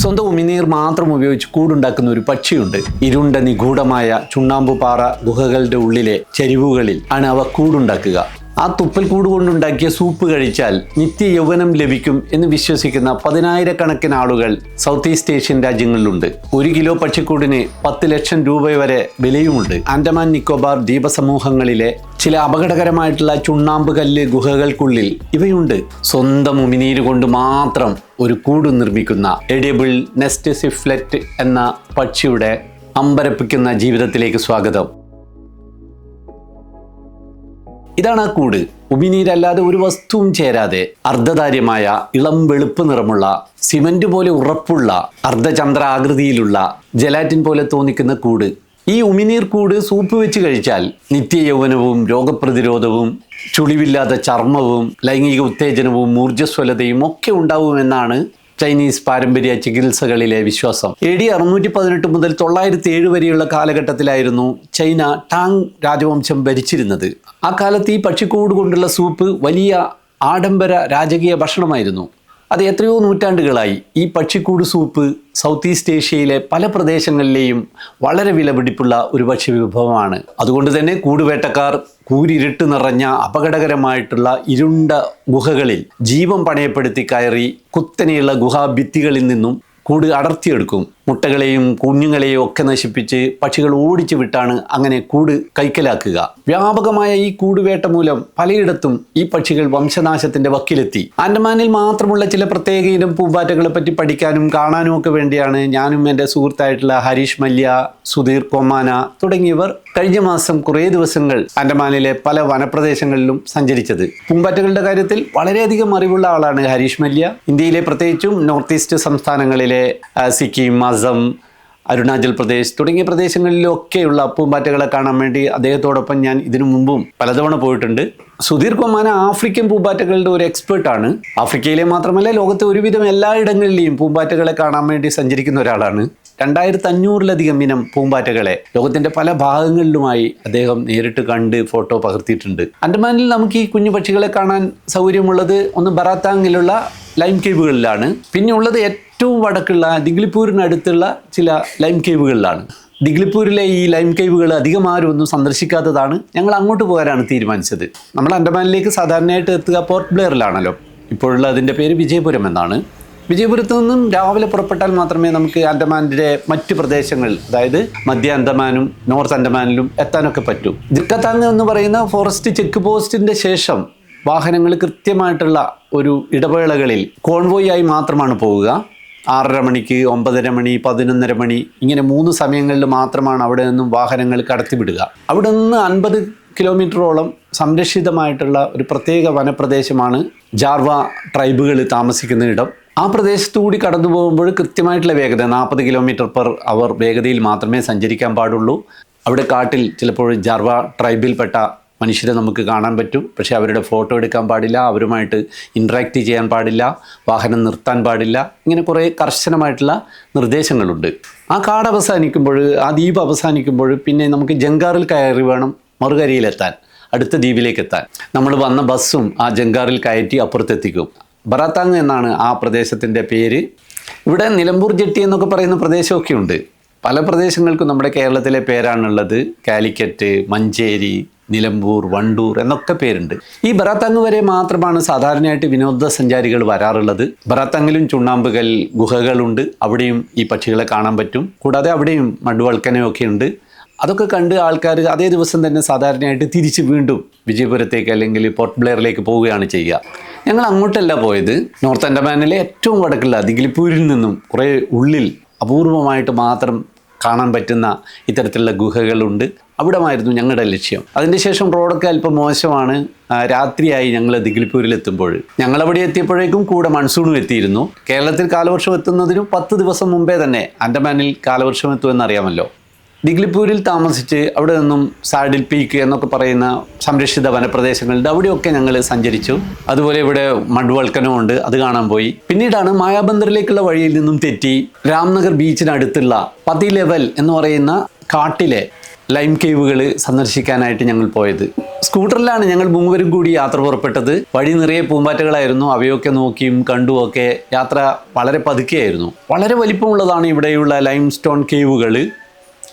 സ്വന്തം ഉമിനീർ മാത്രം ഉപയോഗിച്ച് കൂടുണ്ടാക്കുന്ന ഒരു പക്ഷിയുണ്ട്. ഇരുണ്ട നിഗൂഢമായ ചുണ്ണാമ്പുപാറ ഗുഹകളുടെ ഉള്ളിലെ ചരിവുകളിൽ ആണ് അവ കൂടുണ്ടാക്കുക. ആ തുപ്പൽ കൂട് കൊണ്ടുണ്ടാക്കിയ സൂപ്പ് കഴിച്ചാൽ നിത്യ യൗവനം ലഭിക്കും എന്ന് വിശ്വസിക്കുന്ന 10,000-കണക്കിന് ആളുകൾ സൗത്ത് ഈസ്റ്റ് ഏഷ്യൻ രാജ്യങ്ങളിലുണ്ട്. 1 കിലോ പക്ഷിക്കൂടിന് 10 ലക്ഷം രൂപ വരെ വിലയുമുണ്ട്. ആൻഡമാൻ നിക്കോബാർ ദ്വീപസമൂഹങ്ങളിലെ ചില അപകടകരമായിട്ടുള്ള ചുണ്ണാമ്പ് കല്ല് ഗുഹകൾക്കുള്ളിൽ ഇവയുണ്ട്. സ്വന്തം ഉമിനീര് കൊണ്ട് മാത്രം ഒരു കൂട് നിർമ്മിക്കുന്ന എഡിബിൾ നെസ്റ്റ് സിഫ്ലെറ്റ് എന്ന പക്ഷിയുടെ അമ്പരപ്പിക്കുന്ന ജീവിതത്തിലേക്ക് സ്വാഗതം. ഇതാണ് ആ കൂട്. ഉമിനീരല്ലാതെ ഒരു വസ്തുവും ചേരാതെ അർദ്ധധാര്യമായ ഇളം വെളുപ്പ് നിറമുള്ള സിമന്റ് പോലെ ഉറപ്പുള്ള അർദ്ധചന്ദ്ര ആകൃതിയിലുള്ള ജലാറ്റിൻ പോലെ തോന്നിക്കുന്ന കൂട്. ഈ ഉമിനീർ കൂട് സൂപ്പ് വെച്ച് കഴിച്ചാൽ നിത്യ യൗവനവും രോഗപ്രതിരോധവും ചുളിവില്ലാത്ത ചർമ്മവും ലൈംഗിക ഉത്തേജനവും ഊർജ്ജസ്വലതയും ഒക്കെ ഉണ്ടാവുമെന്നാണ് ചൈനീസ് പാരമ്പര്യ ചികിത്സകളിലെ വിശ്വാസം. AD 618 മുതൽ 907 വരെയുള്ള കാലഘട്ടത്തിലായിരുന്നു ചൈന ടാങ് രാജവംശം ഭരിച്ചിരുന്നത്. ആ കാലത്ത് ഈ പക്ഷിക്കൂട് കൊണ്ടുള്ള സൂപ്പ് വലിയ ആഡംബര രാജകീയ ഭക്ഷണമായിരുന്നു. അത് എത്രയോ നൂറ്റാണ്ടുകളായി ഈ പക്ഷിക്കൂട് സൂപ്പ് സൗത്ത് ഈസ്റ്റ് ഏഷ്യയിലെ പല പ്രദേശങ്ങളിലെയും വളരെ വിലപിടിപ്പുള്ള ഒരു ഭക്ഷ്യവിഭവമാണ്. അതുകൊണ്ട് തന്നെ കൂടുവേട്ടക്കാർ കൂരിരുട്ട് നിറഞ്ഞ അപകടകരമായിട്ടുള്ള ഇരുണ്ട ഗുഹകളിൽ ജീവൻ പണയപ്പെടുത്തി കയറി കുത്തനെയുള്ള ഗുഹാഭിത്തികളിൽ നിന്നും കൂട് അടർത്തിയെടുക്കും. മുട്ടകളെയും കുഞ്ഞുങ്ങളെയും ഒക്കെ നശിപ്പിച്ച് പക്ഷികൾ ഓടിച്ചു വിട്ടാണ് അങ്ങനെ കൂട് കൈക്കലാക്കുക. വ്യാപകമായ ഈ കൂടുവേട്ട മൂലം പലയിടത്തും ഈ പക്ഷികൾ വംശനാശത്തിന്റെ വക്കിലെത്തി. ആൻഡമാനിൽ മാത്രമുള്ള ചില പ്രത്യേക ഇനം പൂമ്പാറ്റകളെ പറ്റി പഠിക്കാനും കാണാനും ഒക്കെ വേണ്ടിയാണ് ഞാനും എൻ്റെ സുഹൃത്തായിട്ടുള്ള ഹരീഷ് മല്യ, സുധീർ കൊമാന തുടങ്ങിയവർ കഴിഞ്ഞ മാസം കുറേ ദിവസങ്ങൾ ആൻഡമാനിലെ പല വനപ്രദേശങ്ങളിലും സഞ്ചരിച്ചത്. പൂമ്പാറ്റകളുടെ കാര്യത്തിൽ വളരെയധികം അറിവുള്ള ആളാണ് ഹരീഷ് മല്യ. ഇന്ത്യയിലെ പ്രത്യേകിച്ചും നോർത്ത് ഈസ്റ്റ് സംസ്ഥാനങ്ങളിലെ സിക്കിം, അസം, അരുണാചൽ പ്രദേശ് തുടങ്ങിയ പ്രദേശങ്ങളിലൊക്കെയുള്ള പൂമ്പാറ്റകളെ കാണാൻ വേണ്ടി അദ്ദേഹത്തോടൊപ്പം ഞാൻ ഇതിനു മുമ്പും പലതവണ പോയിട്ടുണ്ട്. സുധീർ കൊമാന ആഫ്രിക്കൻ പൂമ്പാറ്റകളുടെ ഒരു എക്സ്പേർട്ടാണ്. ആഫ്രിക്കയിലെ മാത്രമല്ല ലോകത്തെ ഒരുവിധം എല്ലായിടങ്ങളിലെയും പൂമ്പാറ്റകളെ കാണാൻ വേണ്ടി സഞ്ചരിക്കുന്ന ഒരാളാണ്. 2500-ലധികം ഇനം പൂമ്പാറ്റകളെ ലോകത്തിന്റെ പല ഭാഗങ്ങളിലുമായി അദ്ദേഹം നേരിട്ട് കണ്ട് ഫോട്ടോ പകർത്തിയിട്ടുണ്ട്. ആൻഡമാനിൽ നമുക്ക് ഈ കുഞ്ഞു പക്ഷികളെ കാണാൻ സൗകര്യമുള്ളത് ഒന്ന് ബറാത്താങ്ങിലുള്ള ലൈം കേവുകളിലാണ്. പിന്നെ ഉള്ളത് ഏറ്റവും വടക്കുള്ള ദിഗ്ലിപൂരിനടുത്തുള്ള ചില ലൈം കേവുകളിലാണ്. ദിഗ്ലിപൂരിലെ ഈ ലൈം കേവുകൾ അധികം ആരും ഒന്നും സന്ദർശിക്കാത്തതാണ്. ഞങ്ങൾ അങ്ങോട്ട് പോകാനാണ് തീരുമാനിച്ചത്. നമ്മൾ ആൻഡമാനിലേക്ക് സാധാരണയായിട്ട് എത്തുക പോർട്ട് ബ്ലെയറിലാണല്ലോ. ഇപ്പോഴുള്ള അതിൻ്റെ പേര് വിജയപുരം എന്നാണ്. വിജയപുരത്ത് നിന്നും രാവിലെ പുറപ്പെട്ടാൽ മാത്രമേ നമുക്ക് ആൻഡമാനിൻ്റെ മറ്റ് പ്രദേശങ്ങൾ, അതായത് മധ്യ ആൻഡമാനും നോർത്ത് ആൻഡമാനിലും എത്താനൊക്കെ പറ്റൂ. ദിക്കത്താങ് എന്ന് പറയുന്ന ഫോറസ്റ്റ് ചെക്ക് പോസ്റ്റിൻ്റെ ശേഷം വാഹനങ്ങൾ കൃത്യമായിട്ടുള്ള ഒരു ഇടവേളകളിൽ കോൺവോയ് ആയി മാത്രമാണ് പോവുക. 6:30 മണിക്ക്, 9:30 മണി, 11:30 മണി ഇങ്ങനെ 3 സമയങ്ങളിൽ മാത്രമാണ് അവിടെ നിന്നും വാഹനങ്ങൾ കടത്തിവിടുക. അവിടെ നിന്ന് 50 കിലോമീറ്ററോളം സംരക്ഷിതമായിട്ടുള്ള ഒരു പ്രത്യേക വനപ്രദേശമാണ് ജാർവ ട്രൈബുകൾ താമസിക്കുന്ന ഇടം. ആ പ്രദേശത്തുകൂടി കടന്നു പോകുമ്പോൾ കൃത്യമായിട്ടുള്ള വേഗത 40 km/h വേഗതയിൽ മാത്രമേ സഞ്ചരിക്കാൻ പാടുള്ളൂ. അവിടെ കാട്ടിൽ ചിലപ്പോൾ ജാർവ ട്രൈബിൽപ്പെട്ട മനുഷ്യരെ നമുക്ക് കാണാൻ പറ്റും. പക്ഷേ അവരുടെ ഫോട്ടോ എടുക്കാൻ പാടില്ല, അവരുമായിട്ട് ഇൻട്രാക്ട് ചെയ്യാൻ പാടില്ല, വാഹനം നിർത്താൻ പാടില്ല. ഇങ്ങനെ കുറേ കർശനമായിട്ടുള്ള നിർദ്ദേശങ്ങളുണ്ട്. ആ കാട് അവസാനിക്കുമ്പോൾ, ആ ദ്വീപ് അവസാനിക്കുമ്പോൾ പിന്നെ നമുക്ക് ജങ്കാറിൽ കയറി വേണം മറുകരയിലെത്താൻ, അടുത്ത ദ്വീപിലേക്ക് എത്താൻ. നമ്മൾ വന്ന ബസ്സും ആ ജങ്കാറിൽ കയറ്റി അപ്പുറത്തെത്തിക്കും. ബറാത്താങ് എന്നാണ് ആ പ്രദേശത്തിൻ്റെ പേര്. ഇവിടെ നിലമ്പൂർ ജെട്ടി എന്നൊക്കെ പറയുന്ന പ്രദേശമൊക്കെ ഉണ്ട്. പല പ്രദേശങ്ങൾക്കും നമ്മുടെ കേരളത്തിലെ പേരാണുള്ളത്. കാലിക്കറ്റ്, മഞ്ചേരി, നിലമ്പൂർ, വണ്ടൂർ എന്നൊക്കെ പേരുണ്ട്. ഈ ബറാത്താങ് വരെ മാത്രമാണ് സാധാരണയായിട്ട് വിനോദസഞ്ചാരികൾ വരാറുള്ളത്. ബറാത്താങ്ങിലും ചുണ്ണാമ്പുകൽ ഗുഹകളുണ്ട്. അവിടെയും ഈ പക്ഷികളെ കാണാൻ പറ്റും. കൂടാതെ അവിടെയും മഡുവൾക്കനയൊക്കെ ഉണ്ട്. അതൊക്കെ കണ്ട് ആൾക്കാർ അതേ ദിവസം തന്നെ സാധാരണയായിട്ട് തിരിച്ച് വീണ്ടും വിജയപുരത്തേക്ക് അല്ലെങ്കിൽ പോർട്ട് ബ്ലെയറിലേക്ക് പോവുകയാണ് ചെയ്യുക. ഞങ്ങൾ അങ്ങോട്ടല്ല പോയത്. നോർത്ത് ആൻഡമാനിലെ ഏറ്റവും വടക്കുള്ള ദിഗ്ലിപൂരിൽ നിന്നും കുറേ ഉള്ളിൽ അപൂർവമായിട്ട് മാത്രം കാണാൻ പറ്റുന്ന ഇത്തരത്തിലുള്ള ഗുഹകളുണ്ട്. അവിടമായിരുന്നു ഞങ്ങളുടെ ലക്ഷ്യം. അതിൻ്റെ ശേഷം റോഡൊക്കെ അല്പം മോശമാണ്. രാത്രിയായി ഞങ്ങൾ ദിഗ്ലിപൂരിലെത്തുമ്പോൾ. ഞങ്ങളവിടെ എത്തിയപ്പോഴേക്കും കൂടെ മൺസൂണും എത്തിയിരുന്നു. കേരളത്തിൽ കാലവർഷം എത്തുന്നതിനും 10 ദിവസം മുമ്പേ തന്നെ ആൻഡമാനിൽ കാലവർഷം എത്തുമെന്നറിയാമല്ലോ. ദിഗ്ലിപൂരിൽ താമസിച്ച് അവിടെ നിന്നും സാഡിൽ പീക്ക് എന്നൊക്കെ പറയുന്ന സംരക്ഷിത വനപ്രദേശങ്ങളുണ്ട്. അവിടെയൊക്കെ ഞങ്ങൾ സഞ്ചരിച്ചു. അതുപോലെ ഇവിടെ മഡ്വൾക്കനമുണ്ട്, അത് കാണാൻ പോയി. പിന്നീടാണ് മായാബന്ദറിലേക്കുള്ള വഴിയിൽ നിന്നും തെറ്റി രാംനഗർ ബീച്ചിനടുത്തുള്ള പതി ലെവൽ എന്ന് പറയുന്ന കാട്ടിലെ ലൈം കേവുകൾ സന്ദർശിക്കാനായിട്ട് ഞങ്ങൾ പോയത്. സ്കൂട്ടറിലാണ് ഞങ്ങൾ മൂവരും കൂടി യാത്ര പുറപ്പെട്ടത്. വഴി നിറയെ പൂമ്പാറ്റകളായിരുന്നു. അവയൊക്കെ നോക്കിയും കണ്ടുമൊക്കെ യാത്ര വളരെ പതുക്കെയായിരുന്നു. വളരെ വലിപ്പമുള്ളതാണ് ഇവിടെയുള്ള ലൈം സ്റ്റോൺ കേവുകൾ.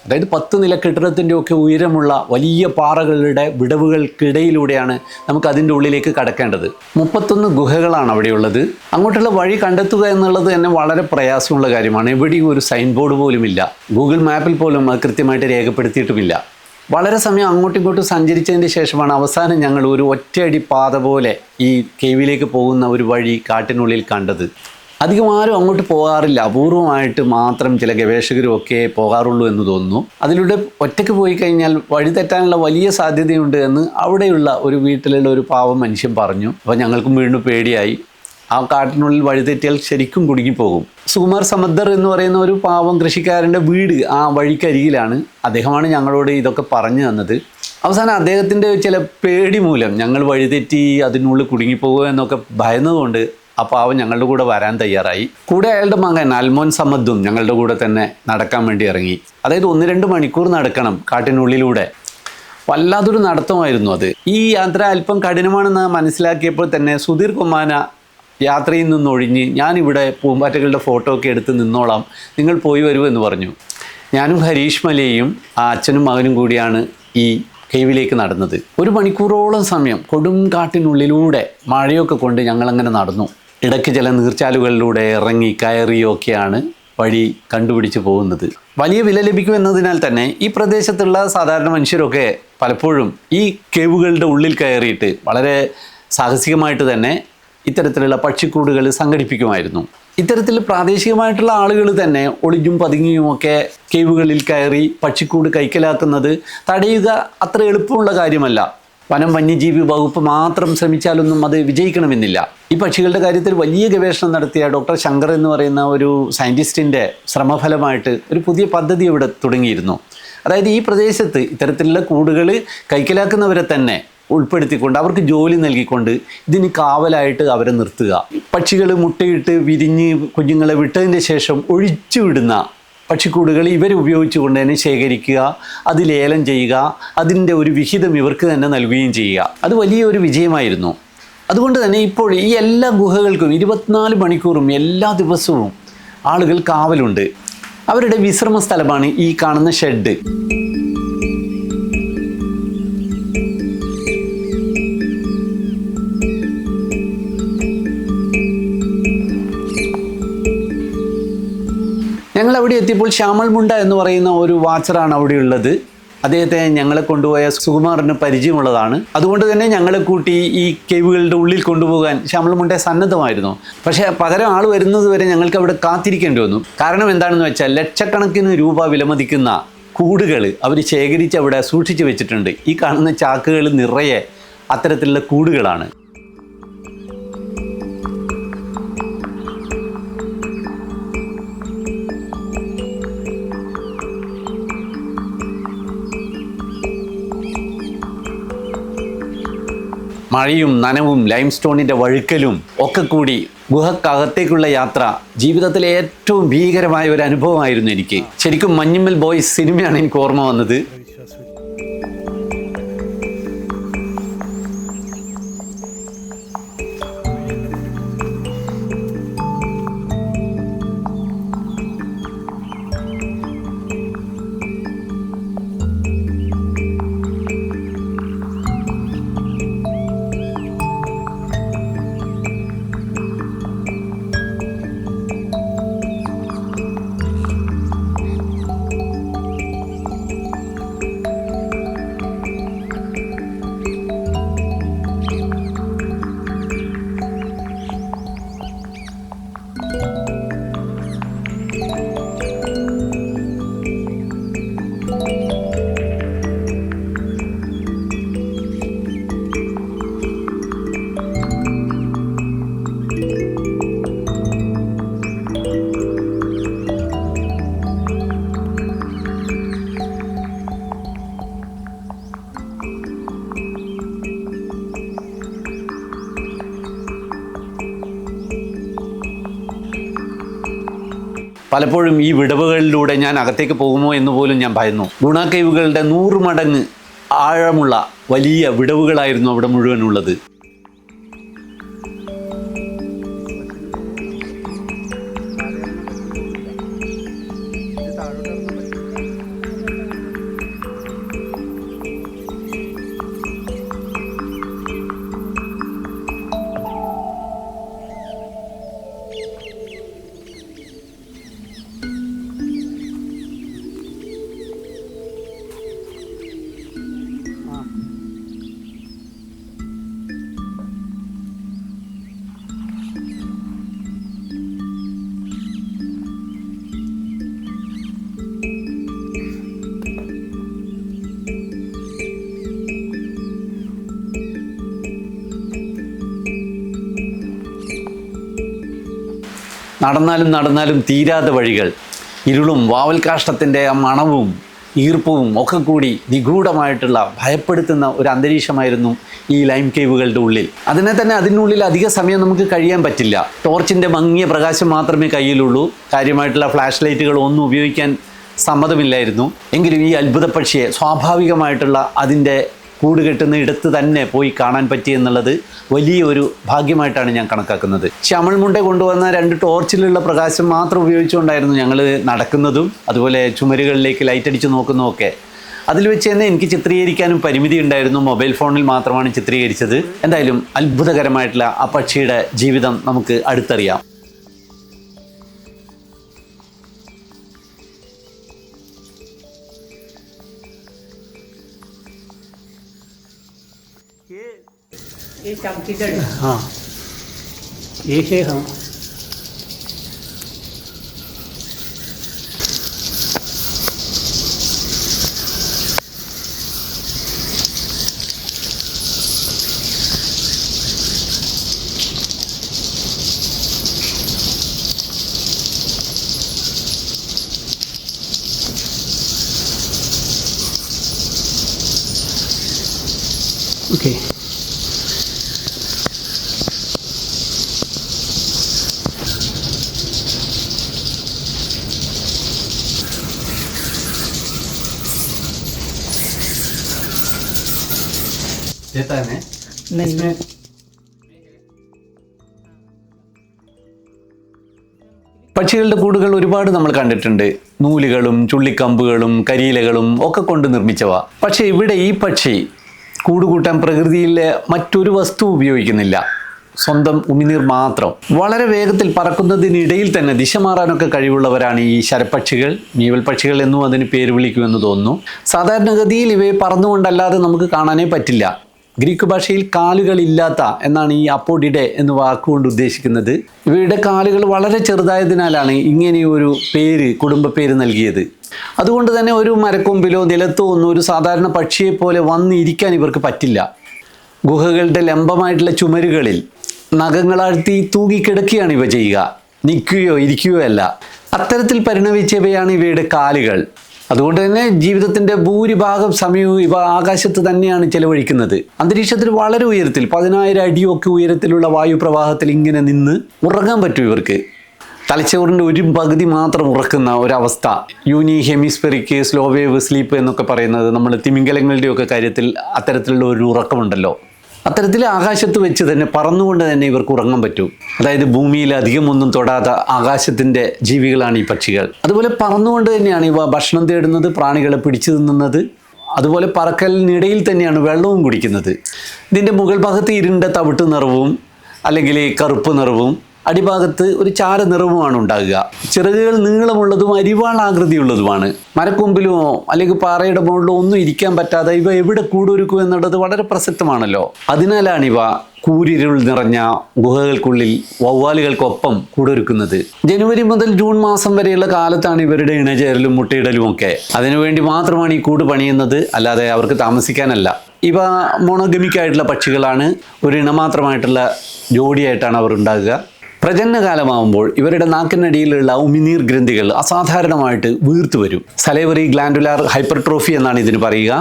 അതായത് 10 നില കെട്ടിടത്തിൻ്റെ ഒക്കെ ഉയരമുള്ള വലിയ പാറകളുടെ വിടവുകൾക്കിടയിലൂടെയാണ് നമുക്ക് അതിൻ്റെ ഉള്ളിലേക്ക് കടക്കേണ്ടത്. 31 ഗുഹകളാണ് അവിടെയുള്ളത്. അങ്ങോട്ടുള്ള വഴി കണ്ടെത്തുക എന്നുള്ളത് തന്നെ വളരെ പ്രയാസമുള്ള കാര്യമാണ്. എവിടെയും ഒരു സൈൻ ബോർഡ് പോലുമില്ല. ഗൂഗിൾ മാപ്പിൽ പോലും അത് കൃത്യമായിട്ട് രേഖപ്പെടുത്തിയിട്ടുമില്ല. വളരെ സമയം അങ്ങോട്ടും ഇങ്ങോട്ടും സഞ്ചരിച്ചതിന് ശേഷമാണ് അവസാനം ഞങ്ങൾ ഒരു ഒറ്റയടി പാത പോലെ ഈ കേവിലേക്ക് പോകുന്ന ഒരു വഴി കാട്ടിനുള്ളിൽ കണ്ടത്. അധികം ആരും അങ്ങോട്ട് പോകാറില്ല. അപൂർവമായിട്ട് മാത്രം ചില ഗവേഷകരും ഒക്കെ പോകാറുള്ളൂ എന്ന് തോന്നുന്നു. അതിലൂടെ ഒറ്റയ്ക്ക് പോയി കഴിഞ്ഞാൽ വഴി തെറ്റാനുള്ള വലിയ സാധ്യതയുണ്ട് എന്ന് അവിടെയുള്ള ഒരു വീട്ടിലുള്ള ഒരു പാവം മനുഷ്യൻ പറഞ്ഞു. അപ്പോൾ ഞങ്ങൾക്കും വീണ്ടും പേടിയായി. ആ കാട്ടിനുള്ളിൽ വഴിതെറ്റിയാൽ ശരിക്കും കുടുങ്ങിപ്പോകും. സുകുമാർ സമദ്ദർ എന്ന് പറയുന്ന ഒരു പാവം കൃഷിക്കാരൻ്റെ വീട് ആ വഴിക്കരികിലാണ്. അദ്ദേഹമാണ് ഞങ്ങളോട് ഇതൊക്കെ പറഞ്ഞു തന്നത്. അവസാനം അദ്ദേഹത്തിൻ്റെ ചില പേടി മൂലം ഞങ്ങൾ വഴിതെറ്റി അതിനുള്ളിൽ കുടുങ്ങിപ്പോകുക എന്നൊക്കെ ഭയന്നതുകൊണ്ട് ആ പാവം ഞങ്ങളുടെ കൂടെ വരാൻ തയ്യാറായി. കൂടെ അയാളുടെ മകൻ അൽമോൻ സമദ്ദും ഞങ്ങളുടെ കൂടെ തന്നെ നടക്കാൻ വേണ്ടി ഇറങ്ങി. അതായത് 1-2 മണിക്കൂർ നടക്കണം കാട്ടിനുള്ളിലൂടെ. വല്ലാതൊരു നടത്തമായിരുന്നു അത്. ഈ യാത്ര അല്പം കഠിനമാണെന്ന് മനസ്സിലാക്കിയപ്പോൾ തന്നെ സുധീർ കുമാന യാത്രയിൽ നിന്നൊഴിഞ്ഞ് ഞാനിവിടെ പൂമ്പാറ്റകളുടെ ഫോട്ടോ ഒക്കെ എടുത്ത് നിന്നോളാം, നിങ്ങൾ പോയി വരൂ എന്ന് പറഞ്ഞു. ഞാനും ഹരീഷ് മലയും ആ അച്ഛനും മകനും കൂടിയാണ് ഈ കേവിലേക്ക് നടന്നത്. 1 മണിക്കൂറോളം സമയം കൊടും കാട്ടിനുള്ളിലൂടെ മഴയൊക്കെ കൊണ്ട് ഞങ്ങളങ്ങനെ നടന്നു. ഇടയ്ക്ക് ചില നീർച്ചാലുകളിലൂടെ ഇറങ്ങി കയറിയൊക്കെയാണ് വഴി കണ്ടുപിടിച്ച് പോകുന്നത്. വലിയ വില ലഭിക്കുമെന്നതിനാൽ തന്നെ ഈ പ്രദേശത്തുള്ള സാധാരണ മനുഷ്യരൊക്കെ പലപ്പോഴും ഈ കേവുകളുടെ ഉള്ളിൽ കയറിയിട്ട് വളരെ സാഹസികമായിട്ട് തന്നെ ഇത്തരത്തിലുള്ള പക്ഷിക്കൂടുകൾ സംഘടിപ്പിക്കുമായിരുന്നു. ഇത്തരത്തിൽ പ്രാദേശികമായിട്ടുള്ള ആളുകൾ തന്നെ ഒളിഞ്ഞും പതുങ്ങിയുമൊക്കെ കേവുകളിൽ കയറി പക്ഷിക്കൂട് കൈക്കലാക്കുന്നത് തടയുക അത്ര എളുപ്പമുള്ള കാര്യമല്ല. വനം വന്യജീവി വകുപ്പ് മാത്രം ശ്രമിച്ചാലൊന്നും അത് വിജയിക്കണമെന്നില്ല. ഈ പക്ഷികളുടെ കാര്യത്തിൽ വലിയ ഗവേഷണം നടത്തിയ ഡോക്ടർ ശങ്കർ എന്ന് പറയുന്ന ഒരു സയൻറ്റിസ്റ്റിൻ്റെ ശ്രമഫലമായിട്ട് ഒരു പുതിയ പദ്ധതി ഇവിടെ തുടങ്ങിയിരുന്നു. അതായത് ഈ പ്രദേശത്ത് ഇത്തരത്തിലുള്ള കൂടുകൾ കൈക്കലാക്കുന്നവരെ തന്നെ ഉൾപ്പെടുത്തിക്കൊണ്ട് അവർക്ക് ജോലി നൽകിക്കൊണ്ട് ഇതിന് കാവലായിട്ട് അവരെ നിർത്തുക. പക്ഷികൾ മുട്ടയിട്ട് വിരിഞ്ഞ് കുഞ്ഞുങ്ങളെ വിട്ടതിൻ്റെ ശേഷം ഒഴിച്ചുവിടുന്ന പക്ഷിക്കൂടുകൾ ഇവരുപയോഗിച്ചുകൊണ്ട് തന്നെ ശേഖരിക്കുക, അത് ലേലം ചെയ്യുക, അതിൻ്റെ ഒരു വിഹിതം ഇവർക്ക് തന്നെ നൽകുകയും ചെയ്യുക. അത് വലിയൊരു വിജയമായിരുന്നു. അതുകൊണ്ട് തന്നെ ഇപ്പോൾ ഈ എല്ലാ ഗുഹകൾക്കും 24 മണിക്കൂറും എല്ലാ ദിവസവും ആളുകൾ കാവലുണ്ട്. അവരുടെ വിശ്രമ സ്ഥലമാണ് ഈ കാണുന്ന ഷെഡ്. ഞങ്ങൾ അവിടെ എത്തിയപ്പോൾ ശ്യാമൾ മുണ്ട എന്ന് പറയുന്ന ഒരു വാച്ചറാണ് അവിടെയുള്ളത്. അദ്ദേഹത്തെ ഞങ്ങളെ കൊണ്ടുപോയ സുകുമാറിന് പരിചയമുള്ളതാണ്. അതുകൊണ്ട് തന്നെ ഞങ്ങളെ കൂട്ടി ഈ കേവുകളുടെ ഉള്ളിൽ കൊണ്ടുപോകാൻ ശ്യാമൾ മുണ്ട സന്നദ്ധമായിരുന്നു. പക്ഷേ പകരം ആൾ വരുന്നത് വരെ ഞങ്ങൾക്ക് അവിടെ കാത്തിരിക്കേണ്ടി വന്നു. കാരണം എന്താണെന്ന് വെച്ചാൽ ലക്ഷക്കണക്കിന് രൂപ വിലമതിക്കുന്ന കൂടുകൾ അവർ ശേഖരിച്ച് അവിടെ സൂക്ഷിച്ചു വെച്ചിട്ടുണ്ട്. ഈ കാണുന്ന ചാക്കുകൾ നിറയെ അത്തരത്തിലുള്ള കൂടുകളാണ്. മഴയും നനവും ലൈം സ്റ്റോണിൻ്റെ വഴുക്കലും ഒക്കെ കൂടി ഗുഹക്കകത്തേക്കുള്ള യാത്ര ജീവിതത്തിലെ ഏറ്റവും ഭീകരമായ ഒരു അനുഭവമായിരുന്നു എനിക്ക്. ശരിക്കും മഞ്ഞുമ്മൽ ബോയ്സ് സിനിമയാണ് എനിക്ക് ഓർമ്മ വന്നത്. പലപ്പോഴും ഈ വിടവുകളിലൂടെ ഞാൻ അകത്തേക്ക് പോകുമോ എന്ന് പോലും ഞാൻ ഭയന്നു. ഗുണ കേവുകളുടെ 100 മടങ്ങ് ആഴമുള്ള വലിയ വിടവുകളായിരുന്നു അവിടെ മുഴുവനുള്ളത്. നടന്നാലും തീരാത്ത വഴികൾ, ഇരുളും വാവൽക്കാഷ്ടത്തിൻ്റെ ആ മണവും ഈർപ്പവും ഒക്കെ കൂടി നിഗൂഢമായിട്ടുള്ള ഭയപ്പെടുത്തുന്ന ഒരു അന്തരീക്ഷമായിരുന്നു ഈ ലൈം കേവുകളുടെ ഉള്ളിൽ. അതിനുള്ളിൽ അധിക സമയം നമുക്ക് കഴിയാൻ പറ്റില്ല. ടോർച്ചിൻ്റെ മങ്ങിയ പ്രകാശം മാത്രമേ കയ്യിലുള്ളൂ. കാര്യമായിട്ടുള്ള ഫ്ലാഷ് ലൈറ്റുകൾ ഒന്നും ഉപയോഗിക്കാൻ സമ്മതമില്ലായിരുന്നു. എങ്കിലും ഈ അത്ഭുത പക്ഷിയെ സ്വാഭാവികമായിട്ടുള്ള അതിൻ്റെ കൂട് കെട്ടുന്ന ഇടത്ത് തന്നെ പോയി കാണാൻ പറ്റി എന്നുള്ളത് വലിയൊരു ഭാഗ്യമായിട്ടാണ് ഞാൻ കണക്കാക്കുന്നത്. ശമൾമുണ്ട കൊണ്ടുവന്ന 2 ടോർച്ചിലുള്ള പ്രകാശം മാത്രം ഉപയോഗിച്ചുകൊണ്ടായിരുന്നു ഞങ്ങൾ നടക്കുന്നതും അതുപോലെ ചുമരുകളിലേക്ക് ലൈറ്റ് അടിച്ച് നോക്കുന്നതുമൊക്കെ. അതിൽ വെച്ച് തന്നെ എനിക്ക് ചിത്രീകരിക്കാനും പരിമിതി ഉണ്ടായിരുന്നു. മൊബൈൽ ഫോണിൽ മാത്രമാണ് ചിത്രീകരിച്ചത്. എന്തായാലും അത്ഭുതകരമായിട്ടുള്ള ആ പക്ഷിയുടെ ജീവിതം നമുക്ക് അടുത്തറിയാം. ये चमकीदड़, हाँ ये है। हाँ ओके देता है नहीं मैं പക്ഷികളുടെ കൂടുകൾ ഒരുപാട് നമ്മൾ കണ്ടിട്ടുണ്ട്. നൂലുകളും ചുള്ളിക്കമ്പുകളും കരിയിലകളും ഒക്കെ കൊണ്ട് നിർമ്മിച്ചവ. പക്ഷേ ഇവിടെ ഈ പക്ഷി കൂടുകൂട്ടാൻ പ്രകൃതിയിലെ മറ്റൊരു വസ്തു ഉപയോഗിക്കുന്നില്ല. സ്വന്തം ഉമിനീർ മാത്രം. വളരെ വേഗത്തിൽ പറക്കുന്നതിനിടയിൽ തന്നെ ദിശ മാറാനൊക്കെ കഴിവുള്ളവരാണ് ഈ ശരപ്പക്ഷികൾ. മീവൽ പക്ഷികൾ എന്നും അതിന് പേര് വിളിക്കുമെന്ന് തോന്നുന്നു. സാധാരണഗതിയിൽ ഇവയെ പറന്നുകൊണ്ടല്ലാതെ നമുക്ക് കാണാനേ പറ്റില്ല. ഗ്രീക്ക് ഭാഷയിൽ കാലുകളില്ലാത്ത എന്നാണ് ഈ അപ്പോഡിഡെ എന്ന് വാക്കുകൊണ്ട് ഉദ്ദേശിക്കുന്നത്. ഇവയുടെ കാലുകൾ വളരെ ചെറുതായതിനാലാണ് ഇങ്ങനെയൊരു പേര്, കുടുംബ പേര് നൽകിയത്. അതുകൊണ്ട് തന്നെ ഒരു മരക്കൊമ്പിലോ നിലത്തോ ഒന്നും ഒരു സാധാരണ പക്ഷിയെ പോലെ വന്നിരിക്കാൻ ഇവർക്ക് പറ്റില്ല. ഗുഹകളുടെ ലംബമായിട്ടുള്ള ചുമരുകളിൽ നഖങ്ങളാഴ്ത്തി തൂങ്ങിക്കിടക്കുകയാണ് ഇവ ചെയ്യുക. നിൽക്കുകയോ ഇരിക്കുകയോ അല്ല. അത്തരത്തിൽ പരിണമിച്ചവയാണ് ഇവയുടെ കാലുകൾ. അതുകൊണ്ട് തന്നെ ജീവിതത്തിൻ്റെ ഭൂരിഭാഗം സമയവും ഇവ ആകാശത്ത് തന്നെയാണ് ചെലവഴിക്കുന്നത്. അന്തരീക്ഷത്തിൽ വളരെ ഉയരത്തിൽ 10,000 അടിയൊക്കെ ഉയരത്തിലുള്ള വായുപ്രവാഹത്തിൽ ഇങ്ങനെ നിന്ന് ഉറങ്ങാൻ പറ്റും ഇവർക്ക്. തലച്ചോറിൻ്റെ ഒരു പകുതി മാത്രം ഉറക്കുന്ന ഒരവസ്ഥ. യൂനി ഹെമിസ്ഫെറിക് സ്ലോ വേവ് സ്ലീപ്പ് എന്നൊക്കെ പറയുന്നത് നമ്മൾ തിമിംഗലങ്ങളുടെയൊക്കെ കാര്യത്തിൽ അത്തരത്തിലുള്ള ഒരു ഉറക്കമുണ്ടല്ലോ. അത്തരത്തിൽ ആകാശത്ത് വെച്ച് തന്നെ പറന്നുകൊണ്ട് തന്നെ ഇവർക്ക് ഉറങ്ങാൻ പറ്റും. അതായത് ഭൂമിയിൽ അധികം ഒന്നും തൊടാത്ത ആകാശത്തിൻ്റെ ജീവികളാണ് ഈ പക്ഷികൾ. അതുപോലെ പറന്നുകൊണ്ട് തന്നെയാണ് ഇവ ഭക്ഷണം തേടുന്നത്, പ്രാണികളെ പിടിച്ചു തിന്നുന്നത്. അതുപോലെ പറക്കലിനിടയിൽ തന്നെയാണ് വെള്ളവും കുടിക്കുന്നത്. ഇതിൻ്റെ മുകൾ ഭാഗത്ത് ഇരുണ്ട തവിട്ട് നിറവും അല്ലെങ്കിൽ കറുപ്പ് നിറവും അടിഭാഗത്ത് ഒരു ചാര നിറവുമാണ് ഉണ്ടാകുക. ചിറകുകൾ നീളമുള്ളതും അരിവാളാകൃതിയുള്ളതുമാണ്. മരക്കൊമ്പിലുമോ അല്ലെങ്കിൽ പാറയുടെ മുകളിലോ ഒന്നും ഇരിക്കാൻ പറ്റാതെ ഇവ എവിടെ കൂടൊരുക്കും എന്നുള്ളത് വളരെ പ്രസക്തമാണല്ലോ. അതിനാലാണ് ഇവ കൂരിരുൾ നിറഞ്ഞ ഗുഹകൾക്കുള്ളിൽ വവ്വാലുകൾക്കൊപ്പം കൂടൊരുക്കുന്നത്. ജനുവരി മുതൽ ജൂൺ മാസം വരെയുള്ള കാലത്താണ് ഇവരുടെ ഇണചേരലും മുട്ടയിടലും ഒക്കെ. അതിനുവേണ്ടി മാത്രമാണ് ഈ കൂട് പണിയുന്നത്, അല്ലാതെ അവർക്ക് താമസിക്കാനല്ല. ഇവ മോണോഗമിക്കായിട്ടുള്ള പക്ഷികളാണ്. ഒരു ഇണമാത്രമായിട്ടുള്ള ജോഡിയായിട്ടാണ് അവർ ഉണ്ടാകുക. പ്രജനനകാലമാകുമ്പോൾ ഇവരുടെ നാക്കിനടിയിലുള്ള ഉമിനീർ ഗ്രന്ഥികൾ അസാധാരണമായിട്ട് വീർത്തു വരും. സലേവറി ഗ്ലാൻഡുലാർ ഹൈപ്പർട്രോഫി എന്നാണ് ഇതിന് പറയുക.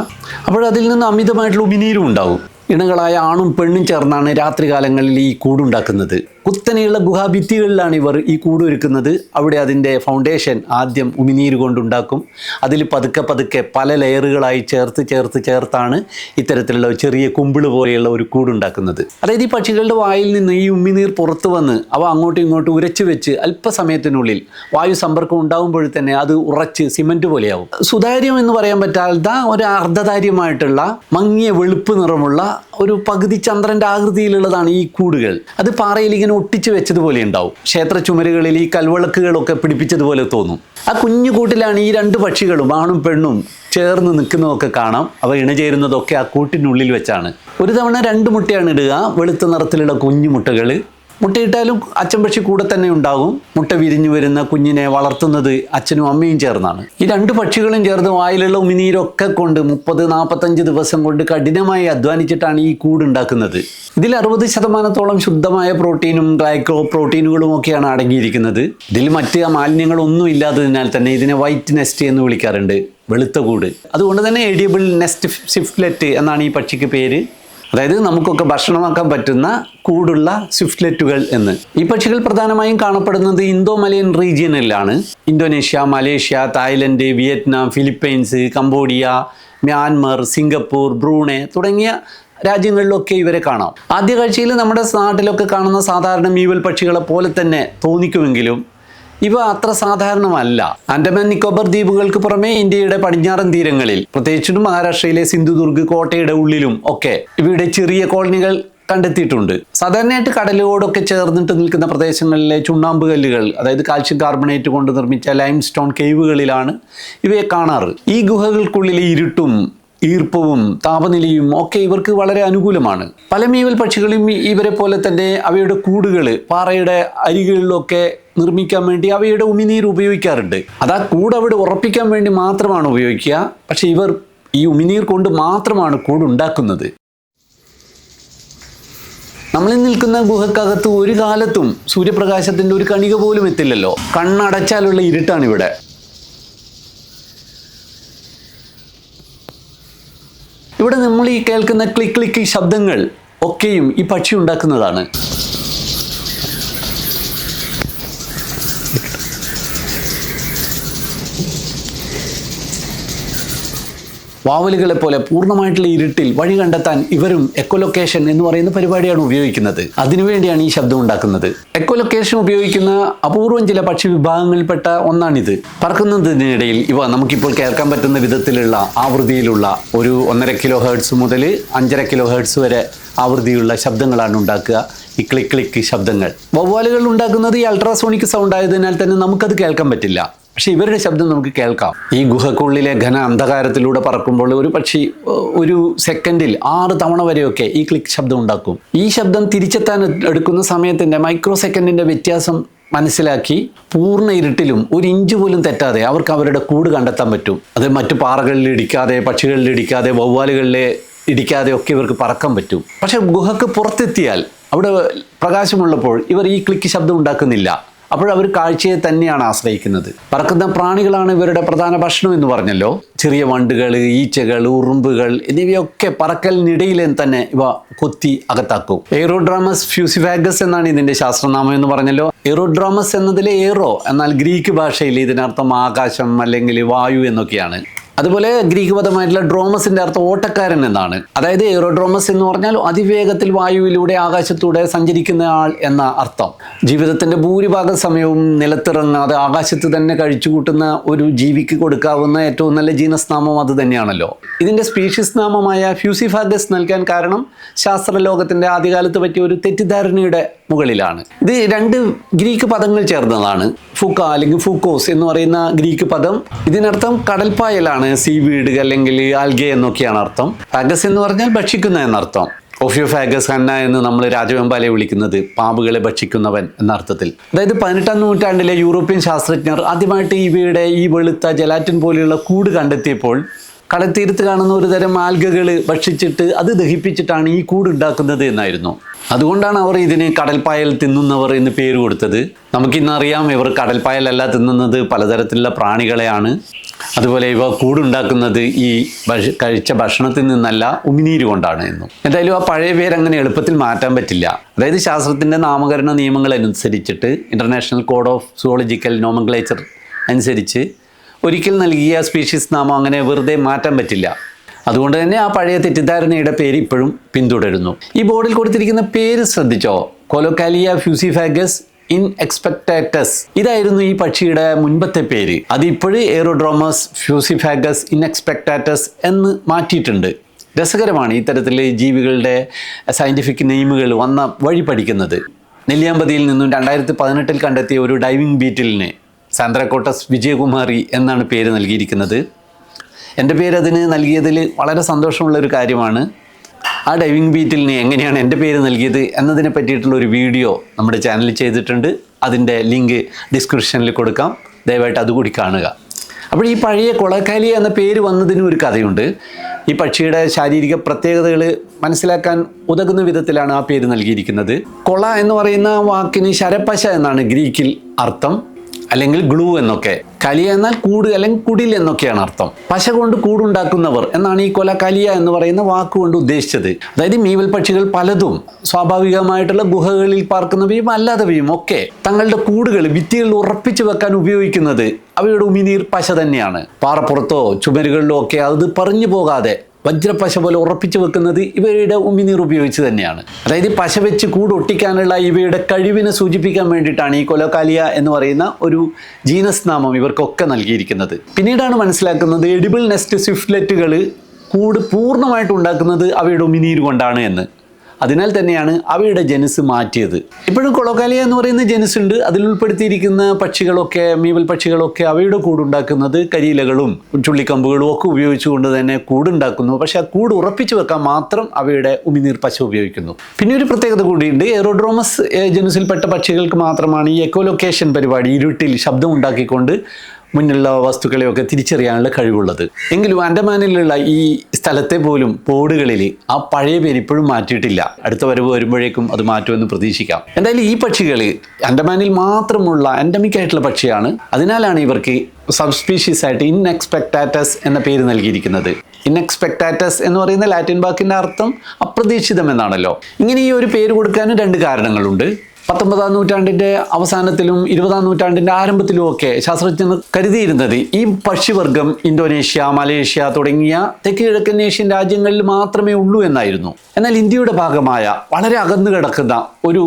അപ്പോൾ അതിൽ നിന്ന് അമിതമായിട്ടുള്ള ഉമിനീരും ഉണ്ടാവും. ഇണകളായ ആണും പെണ്ണും ചേർന്നാണ് രാത്രികാലങ്ങളിൽ ഈ കൂടുണ്ടാക്കുന്നത്. കുത്തനെയുള്ള ഗുഹാഭിത്തികളിലാണ് ഇവർ ഈ കൂട് ഒരുക്കുന്നത്. അവിടെ അതിൻ്റെ ഫൗണ്ടേഷൻ ആദ്യം ഉമിനീര് കൊണ്ടുണ്ടാക്കും. അതിൽ പതുക്കെ പതുക്കെ പല ലെയറുകളായി ചേർത്താണ് ഇത്തരത്തിലുള്ള ചെറിയ കുമ്പിള് പോലെയുള്ള ഒരു കൂടുണ്ടാക്കുന്നത്. അതായത് ഈ പക്ഷികളുടെ വായിൽ നിന്ന് ഈ ഉമിനീർ പുറത്തു വന്ന് അവ അങ്ങോട്ടും ഇങ്ങോട്ടും ഉരച്ചു വെച്ച് അല്പസമയത്തിനുള്ളിൽ വായു സമ്പർക്കം ഉണ്ടാകുമ്പോൾ തന്നെ അത് ഉറച്ച് സിമൻറ്റ് പോലെയാവും. സുതാര്യം എന്ന് പറയാൻ പറ്റാത്ത ഒരു അർദ്ധതാര്യമായിട്ടുള്ള മങ്ങിയ വെളുപ്പ് നിറമുള്ള ഒരു പകുതി ചന്ദ്രൻ്റെ ആകൃതിയിലുള്ളതാണ് ഈ കൂടുകൾ. അത് പാറയിൽ ഇങ്ങനെ ഒട്ടിച്ചു വെച്ചതുപോലെ ഉണ്ടാവും. ക്ഷേത്ര ചുമരുകളിൽ ഈ കൽവിളക്കുകളൊക്കെ പിടിപ്പിച്ചതുപോലെ തോന്നും. ആ കുഞ്ഞു കൂട്ടിലാണ് ഈ രണ്ട് പക്ഷികളും ആണും പെണ്ണും ചേർന്ന് നിൽക്കുന്നതൊക്കെ കാണാം. അവ ഇണചേരുന്നതൊക്കെ ആ കൂട്ടിനുള്ളിൽ വെച്ചാണ്. ഒരു തവണ 2 മുട്ടയാണ് ഇടുക, വെളുത്ത നിറത്തിലുള്ള കുഞ്ഞു മുട്ടകൾ. മുട്ടയിട്ടാലും അച്ഛൻ പക്ഷി കൂടെ തന്നെ ഉണ്ടാകും. മുട്ട വിരിഞ്ഞു വരുന്ന കുഞ്ഞിനെ വളർത്തുന്നത് അച്ഛനും അമ്മയും ചേർന്നാണ്. ഈ 2 പക്ഷികളും ചേർന്ന് വായിലുള്ള ഉമിനീരൊക്കെ കൊണ്ട് 30-45 ദിവസം കൊണ്ട് കഠിനമായി അധ്വാനിച്ചിട്ടാണ് ഈ കൂടുണ്ടാക്കുന്നത്. ഇതിൽ 60% ശുദ്ധമായ പ്രോട്ടീനും ഗ്ലൈക്കോ പ്രോട്ടീനുകളും ഒക്കെയാണ് അടങ്ങിയിരിക്കുന്നത്. ഇതിൽ മറ്റ് മാലിന്യങ്ങളൊന്നും ഇല്ലാത്തതിനാൽ തന്നെ ഇതിനെ വൈറ്റ് നെസ്റ്റ് എന്ന് വിളിക്കാറുണ്ട്, വെളുത്ത കൂട്. അതുകൊണ്ട് തന്നെ എഡിയബിൾ നെസ്റ്റ് സ്വിഫ്റ്റ്ലെറ്റ് എന്നാണ് ഈ പക്ഷിക്ക് പേര്. അതായത് നമുക്കൊക്കെ ഭക്ഷണമാക്കാൻ പറ്റുന്ന കൂടുള്ള സ്വിഫ്റ്റ്ലെറ്റുകൾ എന്ന്. ഈ പക്ഷികൾ പ്രധാനമായും കാണപ്പെടുന്നത് ഇന്തോ മലയൻ റീജിയനിലാണ്. Indonesia, Malaysia, Thailand, Vietnam, Philippines, Cambodia, Myanmar, Singapore, Brunei തുടങ്ങിയ രാജ്യങ്ങളിലൊക്കെ ഇവരെ കാണാം. ആദ്യ കാഴ്ചയിൽ നമ്മുടെ നാട്ടിലൊക്കെ കാണുന്ന സാധാരണ മീവൽ പക്ഷികളെ പോലെ തന്നെ തോന്നിക്കുമെങ്കിലും ഇവ അത്ര സാധാരണമല്ല. ആൻഡമാൻ നിക്കോബർ ദ്വീപുകൾക്ക് പുറമെ ഇന്ത്യയുടെ പടിഞ്ഞാറൻ തീരങ്ങളിൽ, പ്രത്യേകിച്ചും മഹാരാഷ്ട്രയിലെ സിന്ധുദുർഗ് കോട്ടയുടെ ഉള്ളിലും ഒക്കെ ഇവയുടെ ചെറിയ കോളനികൾ കണ്ടെത്തിയിട്ടുണ്ട്. സാധാരണയായിട്ട് കടലോടൊക്കെ ചേർന്നിട്ട് നിൽക്കുന്ന പ്രദേശങ്ങളിലെ ചുണ്ണാമ്പ് കല്ലുകൾ, അതായത് കാൽഷ്യം കാർബണേറ്റ് കൊണ്ട് നിർമ്മിച്ച ലൈം സ്റ്റോൺ കേവുകളിലാണ് ഇവയെ കാണാറ്. ഈ ഗുഹകൾക്കുള്ളിലെ ഇരുട്ടും ഈർപ്പവും താപനിലയും ഒക്കെ ഇവർക്ക് വളരെ അനുകൂലമാണ്. പല മീവൽ പക്ഷികളും ഇവരെ പോലെ തന്നെ അവയുടെ കൂടുകൾ പാറയുടെ അരികളിലൊക്കെ നിർമ്മിക്കാൻ വേണ്ടി അവയുടെ ഉമിനീർ ഉപയോഗിക്കാറുണ്ട്. അത് ആ കൂട് അവിടെ ഉറപ്പിക്കാൻ വേണ്ടി മാത്രമാണ് ഉപയോഗിക്കുക. പക്ഷെ ഇവർ ഈ ഉമിനീർ കൊണ്ട് മാത്രമാണ് കൂടുണ്ടാക്കുന്നത്. നമ്മളിൽ നിൽക്കുന്ന ഗുഹക്കകത്ത് ഒരു കാലത്തും സൂര്യപ്രകാശത്തിൻ്റെ ഒരു കണിക പോലും എത്തില്ലല്ലോ. കണ്ണടച്ചാലുള്ള ഇരുട്ടാണ് ഇവിടെ. ഇവിടെ നമ്മൾ ഈ കേൾക്കുന്ന ക്ലിക്ക് ക്ലിക്ക് ശബ്ദങ്ങൾ ഒക്കെയും ഈ പക്ഷി ഉണ്ടാക്കുന്നതാണ്. വാവലുകളെ പോലെ പൂർണ്ണമായിട്ടുള്ള ഇരുട്ടിൽ വഴി കണ്ടെത്താൻ ഇവരും എക്കോലൊക്കേഷൻ എന്ന് പറയുന്ന പരിപാടിയാണ് ഉപയോഗിക്കുന്നത്. അതിനുവേണ്ടിയാണ് ഈ ശബ്ദം ഉണ്ടാക്കുന്നത്. എക്കോലൊക്കേഷൻ ഉപയോഗിക്കുന്ന അപൂർവം ചില പക്ഷി വിഭാഗങ്ങളിൽപ്പെട്ട ഒന്നാണിത്. പറക്കുന്നതിനിടയിൽ ഇവ നമുക്കിപ്പോൾ കേൾക്കാൻ പറ്റുന്ന വിധത്തിലുള്ള ആവൃത്തിയിലുള്ള ഒരു 1.5 kHz മുതൽ 5.5 kHz വരെ ആവൃത്തിയുള്ള ശബ്ദങ്ങളാണ് ഉണ്ടാക്കുക. ഈ ക്ലിക്ക് ക്ലിക്ക് ശബ്ദങ്ങൾ വവ്വാലുകൾ ഉണ്ടാക്കുന്നത് ഈ അൾട്രാസോണിക് സൗണ്ട് ആയതിനാൽ തന്നെ നമുക്കത് കേൾക്കാൻ പറ്റില്ല. പക്ഷെ ഇവരുടെ ശബ്ദം നമുക്ക് കേൾക്കാം. ഈ ഗുഹക്കുള്ളിലെ ഘന അന്ധകാരത്തിലൂടെ പറക്കുമ്പോൾ ഒരു പക്ഷി ഒരു സെക്കൻഡിൽ 6 തവണ വരെയൊക്കെ ഈ ക്ലിക്ക് ശബ്ദം ഉണ്ടാക്കും. ഈ ശബ്ദം തിരിച്ചെത്താൻ എടുക്കുന്ന സമയത്തിൻ്റെ മൈക്രോ സെക്കൻഡിൻ്റെ വ്യത്യാസം മനസ്സിലാക്കി പൂർണ്ണ ഇരുട്ടിലും 1 ഇഞ്ച് പോലും തെറ്റാതെ അവർക്ക് അവരുടെ കൂട് കണ്ടെത്താൻ പറ്റും. അത് മറ്റു പാറകളിൽ ഇടിക്കാതെ, പക്ഷികളിൽ ഇടിക്കാതെ, വവ്വാലുകളിലെ ഇടിക്കാതെ ഒക്കെ ഇവർക്ക് പറക്കാൻ പറ്റും. പക്ഷെ ഗുഹക്ക് പുറത്തെത്തിയാൽ അവിടെ പ്രകാശമുള്ളപ്പോൾ ഇവർ ഈ ക്ലിക്ക് ശബ്ദം ഉണ്ടാക്കുന്നില്ല. അപ്പോഴവർ കാഴ്ചയെ തന്നെയാണ് ആശ്രയിക്കുന്നത്. പറക്കുന്ന പ്രാണികളാണ് ഇവരുടെ പ്രധാന ഭക്ഷണം എന്ന് പറഞ്ഞല്ലോ. ചെറിയ വണ്ടുകൾ, ഈച്ചകൾ, ഉറുമ്പുകൾ എന്നിവയൊക്കെ പറക്കലിനിടയിൽ തന്നെ ഇവ കൊത്തി അകത്താക്കും. എയറോഡ്രാമസ് ഫ്യൂസിഫാഗസ് എന്നാണ് ഇതിൻ്റെ ശാസ്ത്രനാമം എന്ന് പറഞ്ഞല്ലോ. എയറോഡ്രാമസ് എന്നതിലെ എയറോ എന്നാൽ ഗ്രീക്ക് ഭാഷയിൽ ഇതിനർത്ഥം ആകാശം അല്ലെങ്കിൽ വായു എന്നൊക്കെയാണ്. അതുപോലെ ഗ്രീക്ക് പദമായിട്ടുള്ള ഡ്രോമസിന്റെ അർത്ഥം ഓട്ടക്കാരൻ എന്നാണ്. അതായത് എയറോഡ്രോമസ് എന്ന് പറഞ്ഞാൽ അതിവേഗത്തിൽ വായുവിലൂടെ ആകാശത്തൂടെ സഞ്ചരിക്കുന്ന ആൾ എന്ന അർത്ഥം. ജീവിതത്തിന്റെ ഭൂരിഭാഗം സമയവും നിലത്തിറങ്ങാതെ ആകാശത്ത് തന്നെ കഴിച്ചുകൂട്ടുന്ന ഒരു ജീവിക്ക് കൊടുക്കാവുന്ന ഏറ്റവും നല്ല ജീനസ് നാമം അത് തന്നെയാണല്ലോ. ഇതിന്റെ സ്പീഷീസ് നാമമായ ഫ്യൂസിഫാഗസ് നൽകാൻ കാരണം ശാസ്ത്രലോകത്തിന്റെ ആദ്യകാലത്ത് പറ്റിയ ഒരു തെറ്റിദ്ധാരണയുടെ മുകളിലാണ്. ഇത് 2 ഗ്രീക്ക് പദങ്ങൾ ചേർന്നതാണ്. ഫുക്ക അല്ലെങ്കിൽ ഫൂക്കോസ് എന്ന് പറയുന്ന ഗ്രീക്ക് പദം, ഇതിനർത്ഥം കടൽപ്പായലാണ്. സീവീഡ് അല്ലെങ്കിൽ ആൽഗെ എന്നൊക്കെയാണ് അർത്ഥം. ഫാഗസ് എന്ന് പറഞ്ഞാൽ ഭക്ഷിക്കുന്ന എന്നർത്ഥം. ഓഫിയോഫാഗസ് ഹന്ന എന്ന് നമ്മൾ രാജവെമ്പാലെ വിളിക്കുന്നത് പാമ്പുകളെ ഭക്ഷിക്കുന്നവൻ എന്ന അർത്ഥത്തിൽ. അതായത് 18ാം നൂറ്റാണ്ടിലെ യൂറോപ്യൻ ശാസ്ത്രജ്ഞർ ആദ്യമായിട്ട് ഇവയുടെ ഈ വെളുത്ത ജലാറ്റിൻ പോലെയുള്ള കൂട് കണ്ടെത്തിയപ്പോൾ കടൽത്തീരത്ത് കാണുന്ന ഒരു തരം ആൽഗകൾ ഭക്ഷിച്ചിട്ട് അത് ദഹിപ്പിച്ചിട്ടാണ് ഈ കൂട് ഉണ്ടാക്കുന്നത് എന്നായിരുന്നു. അതുകൊണ്ടാണ് അവർ ഇതിന് കടൽപ്പായൽ തിന്നുന്നവർ എന്ന് പേര് കൊടുത്തത്. നമുക്കിന്നറിയാം ഇവർ കടൽപ്പായലല്ല തിന്നുന്നത്, പലതരത്തിലുള്ള പ്രാണികളെയാണ്. അതുപോലെ ഇവ കൂടുണ്ടാക്കുന്നത് ഈ കഴിച്ച ഭക്ഷണത്തിൽ നിന്നല്ല ഉമിനീര് കൊണ്ടാണ് എന്നും. എന്തായാലും ആ പഴയ പേര് അങ്ങനെ എളുപ്പത്തിൽ മാറ്റാൻ പറ്റില്ല. അതായത് ശാസ്ത്രത്തിൻ്റെ നാമകരണ നിയമങ്ങൾ അനുസരിച്ചിട്ട് international code of zoological nomenclature അനുസരിച്ച് ഒരിക്കൽ നൽകിയ സ്പീഷീസ് നാമം അങ്ങനെ വെറുതെ മാറ്റാൻ പറ്റില്ല. അതുകൊണ്ട് തന്നെ ആ പഴയ തെറ്റിദ്ധാരണയുടെ പേര് ഇപ്പോഴും പിന്തുടരുന്നു. ഈ ബോർഡിൽ കൊടുത്തിരിക്കുന്ന പേര് ശ്രദ്ധിച്ചോ? കൊലോകാലിയ ഫ്യൂസിഫാഗസ് ഇൻ എക്സ്പെക്ടാറ്റസ്. ഇതായിരുന്നു ഈ പക്ഷിയുടെ മുൻപത്തെ പേര്. അത് ഇപ്പോഴും എയറോഡ്രോമസ് ഫ്യൂസിഫാഗസ് ഇൻ എക്സ്പെക്ടാറ്റസ് എന്ന് മാറ്റിയിട്ടുണ്ട്. രസകരമാണ് ഇത്തരത്തിൽ ജീവികളുടെ സയൻറ്റിഫിക് നെയിമുകൾ വന്ന വഴി പഠിക്കുന്നത്. നെല്ലിയാമ്പതിയിൽ നിന്നും 2018 കണ്ടെത്തിയ ഒരു ഡൈവിംഗ് ബീറ്റിലിന് സാന്ദ്രാകോട്ടസ് വിജയകുമാരി എന്നാണ് പേര് നൽകിയിരിക്കുന്നത്. എൻ്റെ പേര് അതിന് നൽകിയതിൽ വളരെ സന്തോഷമുള്ളൊരു കാര്യമാണ്. ആ ഡൈവിംഗ് ബീറ്റിലിന് എങ്ങനെയാണ് എൻ്റെ പേര് നൽകിയത് എന്നതിനെ പറ്റിയിട്ടുള്ളൊരു വീഡിയോ നമ്മുടെ ചാനലിൽ ചെയ്തിട്ടുണ്ട്. അതിൻ്റെ ലിങ്ക് ഡിസ്ക്രിപ്ഷനിൽ കൊടുക്കാം, ദയവായിട്ട് അതുകൂടി കാണുക. അപ്പോൾ ഈ പഴയ കൊളക്കാലിയ എന്ന പേര് വന്നതിനും ഒരു കഥയുണ്ട്. ഈ പക്ഷിയുടെ ശാരീരിക പ്രത്യേകതകൾ മനസ്സിലാക്കാൻ ഉതകുന്ന വിധത്തിലാണ് ആ പേര് നൽകിയിരിക്കുന്നത്. കൊള എന്ന് പറയുന്ന വാക്കിന് ശരപ്പശ എന്നാണ് ഗ്രീക്കിൽ അർത്ഥം, അല്ലെങ്കിൽ ഗ്ലൂ എന്നൊക്കെ. കലിയ എന്നാൽ കൂട് അല്ലെങ്കിൽ കുടിൽ എന്നൊക്കെയാണ് അർത്ഥം. പശ കൊണ്ട് കൂടുണ്ടാക്കുന്നവർ എന്നാണ് ഈ കൊലകലിയ എന്ന് പറയുന്ന വാക്കുകൊണ്ട് ഉദ്ദേശിച്ചത്. അതായത് മീവൽ പക്ഷികൾ പലതും സ്വാഭാവികമായിട്ടുള്ള ഗുഹകളിൽ പാർക്കുന്നവയും അല്ലാത്തവയും ഒക്കെ തങ്ങളുടെ കൂടുകൾ ഭിത്തികളിൽ ഉറപ്പിച്ചു വെക്കാൻ ഉപയോഗിക്കുന്നത് അവയുടെ ഉമിനീർ പശ തന്നെയാണ്. പാറപ്പുറത്തോ ചുമരുകളിലോ ഒക്കെ അത് പറഞ്ഞു പോകാതെ വജ്രപ്പശ പോലെ ഉറപ്പിച്ചു വെക്കുന്നത് ഇവയുടെ ഉമിനീർ ഉപയോഗിച്ച് തന്നെയാണ്. അതായത് പശ വെച്ച് കൂടൊട്ടിക്കാനുള്ള ഇവയുടെ കഴിവിനെ സൂചിപ്പിക്കാൻ വേണ്ടിയിട്ടാണ് ഈ കൊലോകാലിയ എന്ന് പറയുന്ന ഒരു ജീനസ് നാമം ഇവർക്കൊക്കെ നൽകിയിരിക്കുന്നത്. പിന്നീടാണ് മനസ്സിലാക്കുന്നത് എഡിബിൾ നെസ്റ്റ് സ്വിഫ്റ്റ്ലെറ്റുകൾ കൂട് പൂർണ്ണമായിട്ട് ഉണ്ടാക്കുന്നത് അവയുടെ ഉമിനീര് കൊണ്ടാണ് എന്ന്. അതിനാൽ തന്നെയാണ് അവയുടെ ജനുസ് മാറ്റിയത്. ഇപ്പോഴും കൊളോകാലിയ എന്ന് പറയുന്ന ജനുസ് ഉണ്ട്. അതിൽ ഉൾപ്പെടുത്തിയിരിക്കുന്ന പക്ഷികളൊക്കെ, മീവൽ പക്ഷികളൊക്കെ അവയുടെ കൂടുണ്ടാക്കുന്നത് കരിയിലകളും ചുള്ളിക്കമ്പുകളും ഒക്കെ ഉപയോഗിച്ചുകൊണ്ട് തന്നെ കൂടുണ്ടാക്കുന്നു. പക്ഷെ ആ കൂട് ഉറപ്പിച്ചു വെക്കാൻ മാത്രം അവയുടെ ഉമിനീർ പശ ഉപയോഗിക്കുന്നു. പിന്നെ ഒരു പ്രത്യേകത കൂടിയുണ്ട്. എയറോഡ്രോമസ് ജനുസിൽപ്പെട്ട പക്ഷികൾക്ക് മാത്രമാണ് ഈ എക്കോലൊക്കേഷൻ പരിപാടി, ഇരുട്ടിൽ ശബ്ദം ഉണ്ടാക്കിക്കൊണ്ട് മുന്നിലുള്ള വസ്തുക്കളെയൊക്കെ തിരിച്ചറിയാനുള്ള കഴിവുള്ളത്. എങ്കിലും ആൻഡമാനിലുള്ള ഈ സ്ഥലത്തെ പോലും ബോർഡുകളിൽ ആ പഴയ പേര് ഇപ്പോഴും മാറ്റിയിട്ടില്ല. അടുത്ത വരവ് വരുമ്പോഴേക്കും അത് മാറ്റുമെന്ന് പ്രതീക്ഷിക്കാം. എന്തായാലും ഈ പക്ഷികൾ ആൻഡമാനിൽ മാത്രമുള്ള എൻഡമിക് ആയിട്ടുള്ള പക്ഷിയാണ്. അതിനാലാണ് ഇവർക്ക് സബ് സ്പീഷീസ് ആയിട്ട് ഇൻ എക്സ്പെക്ടാറ്റസ് എന്ന പേര് നൽകിയിരിക്കുന്നത്. ഇൻ എക്സ്പെക്ടാറ്റസ് എന്ന് പറയുന്ന ലാറ്റിൻ വാക്കിൻ്റെ അർത്ഥം അപ്രതീക്ഷിതം എന്നാണല്ലോ. ഇങ്ങനെ ഈ ഒരു പേര് കൊടുക്കാനും രണ്ട് കാരണങ്ങളുണ്ട്. 19-ാം നൂറ്റാണ്ടിൻ്റെ അവസാനത്തിലും 20-ാം നൂറ്റാണ്ടിൻ്റെ ആരംഭത്തിലും ഒക്കെ ശാസ്ത്രജ്ഞർ കരുതിയിരുന്നത് ഈ പക്ഷിവർഗം ഇന്തോനേഷ്യ, മലേഷ്യ തുടങ്ങിയ തെക്ക് കിഴക്കൻ ഏഷ്യൻ രാജ്യങ്ങളിൽ മാത്രമേ ഉള്ളൂ എന്നായിരുന്നു. എന്നാൽ ഇന്ത്യയുടെ ഭാഗമായ വളരെ അകന്നു കിടക്കുന്ന ഒരു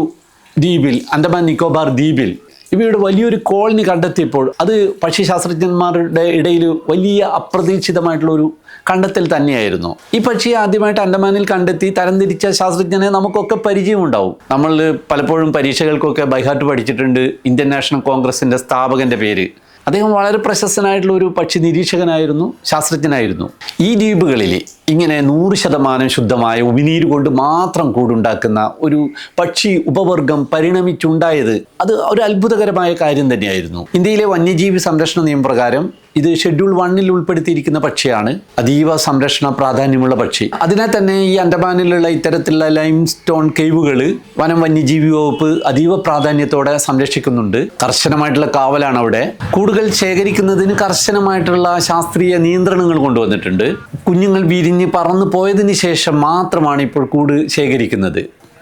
ദ്വീപിൽ, അൻഡമാൻ നിക്കോബാർ ദ്വീപിൽ ഇവയുടെ വലിയൊരു കോളനി കണ്ടെത്തിയപ്പോൾ അത് പക്ഷിശാസ്ത്രജ്ഞന്മാരുടെ ഇടയിൽ വലിയ അപ്രതീക്ഷിതമായിട്ടുള്ള ഒരു കണ്ടെത്തൽ തന്നെയായിരുന്നു. ഈ പക്ഷിയെ ആദ്യമായിട്ട് അൻഡമാനിൽ കണ്ടെത്തി തരംതിരിച്ച ശാസ്ത്രജ്ഞനെ നമുക്കൊക്കെ പരിചയമുണ്ടാവും. നമ്മൾ പലപ്പോഴും പരീക്ഷകൾക്കൊക്കെ ബൈഹാർട്ട് പഠിച്ചിട്ടുണ്ട് ഇന്ത്യൻ നാഷണൽ കോൺഗ്രസിൻ്റെ സ്ഥാപകൻ്റെ പേര്. അദ്ദേഹം വളരെ പ്രശസ്തനായിട്ടുള്ള ഒരു പക്ഷി നിരീക്ഷകനായിരുന്നു, ശാസ്ത്രജ്ഞനായിരുന്നു. ഈ ദ്വീപുകളിൽ ഇങ്ങനെ 100% ശുദ്ധമായ ഉമിനീര് കൊണ്ട് മാത്രം കൂടുണ്ടാക്കുന്ന ഒരു പക്ഷി ഉപവർഗം പരിണമിച്ചുണ്ടായത് അത് ഒരു അത്ഭുതകരമായ കാര്യം തന്നെയായിരുന്നു. ഇന്ത്യയിലെ വന്യജീവി സംരക്ഷണ നിയമപ്രകാരം ഇത് ഷെഡ്യൂൾ 1 ഉൾപ്പെടുത്തിയിരിക്കുന്ന പക്ഷിയാണ്. അതീവ സംരക്ഷണ പ്രാധാന്യമുള്ള പക്ഷി. അതിനാൽ തന്നെ ഈ അൻഡമാനിലുള്ള ഇത്തരത്തിലുള്ള ലൈം സ്റ്റോൺ കേവുകൾ വനം വന്യജീവി വകുപ്പ് അതീവ പ്രാധാന്യത്തോടെ സംരക്ഷിക്കുന്നുണ്ട്. കർശനമായിട്ടുള്ള കാവലാണ് അവിടെ. കൂടുകൾ ശേഖരിക്കുന്നതിന് കർശനമായിട്ടുള്ള ശാസ്ത്രീയ നിയന്ത്രണങ്ങൾ കൊണ്ടുവന്നിട്ടുണ്ട്. കുഞ്ഞുങ്ങൾ വിരിഞ്ഞ് പറന്നു പോയതിന് ശേഷം മാത്രമാണ് ഇപ്പോൾ കൂട് ശേഖരിക്കുന്നത്.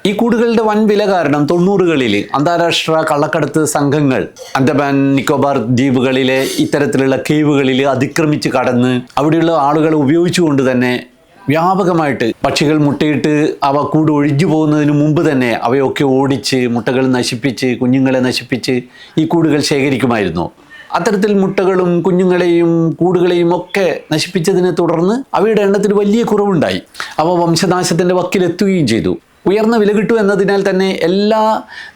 ഈ കൂടുകളുടെ വൻ വില കാരണം 90കളിൽ അന്താരാഷ്ട്ര കള്ളക്കടത്ത് സംഘങ്ങൾ അൻഡമാൻ നിക്കോബാർ ദ്വീപുകളിലെ ഇത്തരത്തിലുള്ള കേവുകളിൽ അതിക്രമിച്ച് കടന്ന് അവിടെയുള്ള ആളുകളെ ഉപയോഗിച്ചുകൊണ്ട് തന്നെ വ്യാപകമായിട്ട് പക്ഷികൾ മുട്ടയിട്ട് അവ കൂട് ഒഴിഞ്ഞു പോകുന്നതിന് മുമ്പ് തന്നെ അവയൊക്കെ ഓടിച്ച് മുട്ടകൾ നശിപ്പിച്ച് കുഞ്ഞുങ്ങളെ നശിപ്പിച്ച് ഈ കൂടുകൾ ശേഖരിക്കുമായിരുന്നു. അത്തരത്തിൽ മുട്ടകളും കുഞ്ഞുങ്ങളെയും കൂടുകളെയും ഒക്കെ നശിപ്പിച്ചതിനെ തുടർന്ന് അവയുടെ എണ്ണത്തിൽ വലിയ കുറവുണ്ടായി. അവ വംശനാശത്തിൻ്റെ വക്കിലെത്തുകയും ചെയ്തു. ഉയർന്ന വില കിട്ടും എന്നതിനാൽ തന്നെ എല്ലാ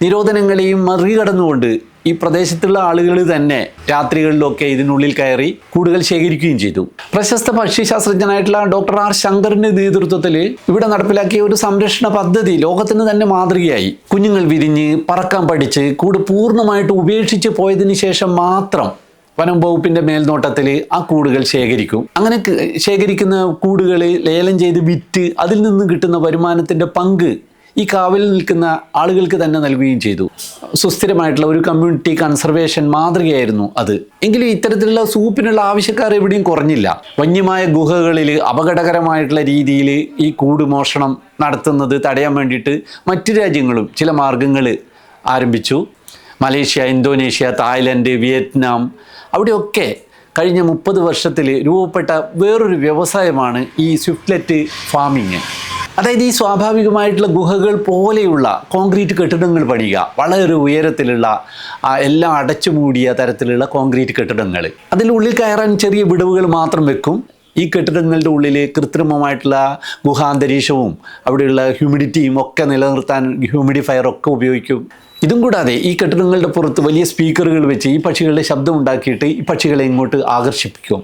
നിരോധനങ്ങളെയും മറികടന്നുകൊണ്ട് ഈ പ്രദേശത്തുള്ള ആളുകൾ തന്നെ രാത്രികളിലൊക്കെ ഇതിനുള്ളിൽ കയറി കൂടുകൾ ശേഖരിക്കുകയും ചെയ്തു. പ്രശസ്ത പക്ഷിശാസ്ത്രജ്ഞനായിട്ടുള്ള ഡോക്ടർ ആർ ശങ്കറിൻ്റെ നേതൃത്വത്തിൽ ഇവിടെ നടപ്പിലാക്കിയ ഒരു സംരക്ഷണ പദ്ധതി ലോകത്തിന് തന്നെ മാതൃകയായി. കുഞ്ഞുങ്ങൾ വിരിഞ്ഞ് പറക്കാൻ പഠിച്ച് കൂട് പൂർണ്ണമായിട്ട് ഉപേക്ഷിച്ച് പോയതിനു ശേഷം മാത്രം വനം വകുപ്പിൻ്റെ മേൽനോട്ടത്തിൽ ആ കൂടുകൾ ശേഖരിക്കും. അങ്ങനെ ശേഖരിക്കുന്ന കൂടുകൾ ലേലം ചെയ്ത് വിറ്റ് അതിൽ നിന്ന് കിട്ടുന്ന വരുമാനത്തിൻ്റെ പങ്ക് ഈ കാവലിൽ നിൽക്കുന്ന ആളുകൾക്ക് തന്നെ നൽകുകയും ചെയ്തു. സുസ്ഥിരമായിട്ടുള്ള ഒരു കമ്മ്യൂണിറ്റി കൺസർവേഷൻ മാതൃകയായിരുന്നു അത്. എങ്കിലും ഇത്തരത്തിലുള്ള സൂപ്പിനുള്ള ആവശ്യക്കാർ എവിടെയും കുറഞ്ഞില്ല. വന്യമായ ഗുഹകളിൽ അപകടകരമായിട്ടുള്ള രീതിയിൽ ഈ കൂട് മോഷണം നടത്തുന്നത് തടയാൻ വേണ്ടിയിട്ട് മറ്റു രാജ്യങ്ങളും ചില മാർഗങ്ങൾ ആരംഭിച്ചു. മലേഷ്യ, ഇന്തോനേഷ്യ, തായ്ലൻഡ്, വിയറ്റ്നാം, അവിടെയൊക്കെ കഴിഞ്ഞ 30 വർഷത്തിൽ രൂപപ്പെട്ട വേറൊരു വ്യവസായമാണ് ഈ സ്വിഫ്റ്റ്ലെറ്റ് ഫാമിങ്. അതായത് ഈ സ്വാഭാവികമായിട്ടുള്ള ഗുഹകൾ പോലെയുള്ള കോൺക്രീറ്റ് കെട്ടിടങ്ങൾ പണിയുക, വളരെ ഉയരത്തിലുള്ള എല്ലാം അടച്ചു മൂടിയ തരത്തിലുള്ള കോൺക്രീറ്റ് കെട്ടിടങ്ങൾ. അതിനുള്ളിൽ കയറാൻ ചെറിയ വിടവുകൾ മാത്രം വെക്കും. ഈ കെട്ടിടങ്ങളുടെ ഉള്ളിൽ കൃത്രിമമായിട്ടുള്ള ഗുഹാന്തരീക്ഷവും അവിടെയുള്ള ഹ്യൂമിഡിറ്റിയും ഒക്കെ നിലനിർത്താൻ ഹ്യൂമിഡിഫയറൊക്കെ ഉപയോഗിക്കും. ഇതും കൂടാതെ ഈ കെട്ടിടങ്ങളുടെ പുറത്ത് വലിയ സ്പീക്കറുകൾ വെച്ച് ഈ പക്ഷികളുടെ ശബ്ദം ഉണ്ടാക്കിയിട്ട് ഈ പക്ഷികളെ ഇങ്ങോട്ട് ആകർഷിപ്പിക്കും.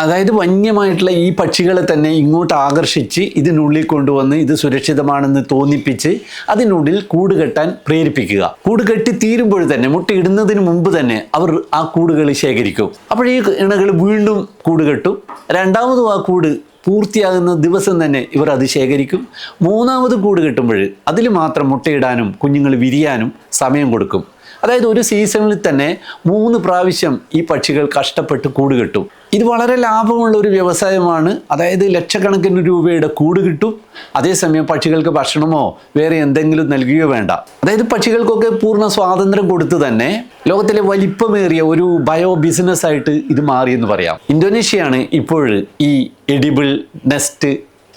അതായത് വന്യമായിട്ടുള്ള ഈ പക്ഷികളെ തന്നെ ഇങ്ങോട്ട് ആകർഷിച്ച് ഇതിനുള്ളിൽ കൊണ്ടുവന്ന് ഇത് സുരക്ഷിതമാണെന്ന് തോന്നിപ്പിച്ച് അതിനുള്ളിൽ കൂട് കെട്ടാൻ പ്രേരിപ്പിക്കുക. കൂട് കെട്ടി തീരുമ്പോൾ തന്നെ, മുട്ടയിടുന്നതിന് മുമ്പ് തന്നെ അവർ ആ കൂടുകൾ ശേഖരിക്കും. അപ്പോൾ ഈ ഇണകൾ വീണ്ടും കൂട് കെട്ടും. രണ്ടാമതും ആ കൂട് പൂർത്തിയാകുന്ന ദിവസം തന്നെ ഇവർ അത് ശേഖരിക്കും. മൂന്നാമത് കൂട് കെട്ടുമ്പോൾ അതിൽ മാത്രം മുട്ടയിടാനും കുഞ്ഞുങ്ങൾ വിരിയാനും സമയം കൊടുക്കും. അതായത് ഒരു സീസണിൽ തന്നെ 3 പ്രാവശ്യം ഈ പക്ഷികൾ കഷ്ടപ്പെട്ട് കൂട് കെട്ടും. ഇത് വളരെ ലാഭമുള്ള ഒരു വ്യവസായമാണ്. അതായത് ലക്ഷക്കണക്കിന് രൂപയുടെ കൂട് കിട്ടും. അതേസമയം പക്ഷികൾക്ക് ഭക്ഷണമോ വേറെ എന്തെങ്കിലും നൽകുകയോ വേണ്ട. അതായത് പക്ഷികൾക്കൊക്കെ പൂർണ്ണ സ്വാതന്ത്ര്യം കൊടുത്ത് തന്നെ ലോകത്തിലെ വലിപ്പമേറിയ ഒരു ബയോ ബിസിനസ്സായിട്ട് ഇത് മാറിയെന്ന് പറയാം. ഇന്തോനേഷ്യയാണ് ഇപ്പോൾ ഈ എഡിബിൾ നെസ്റ്റ്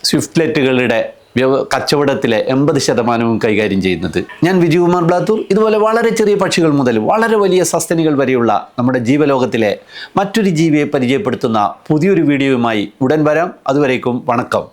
സ്വിഫ്റ്റ്ലെറ്റുകളുടെ കച്ചവടത്തിലെ 80% കൈകാര്യം ചെയ്യുന്നത്. ഞാൻ വിജയകുമാർ ബ്ലാത്തൂർ. ഇതുപോലെ വളരെ ചെറിയ പക്ഷികൾ മുതൽ വളരെ വലിയ സസ്തനികൾ വരെയുള്ള നമ്മുടെ ജീവലോകത്തിലെ മറ്റൊരു ജീവിയെ പരിചയപ്പെടുത്തുന്ന പുതിയൊരു വീഡിയോയുമായി ഉടൻ വരാം. അതുവരേക്കും വണക്കം.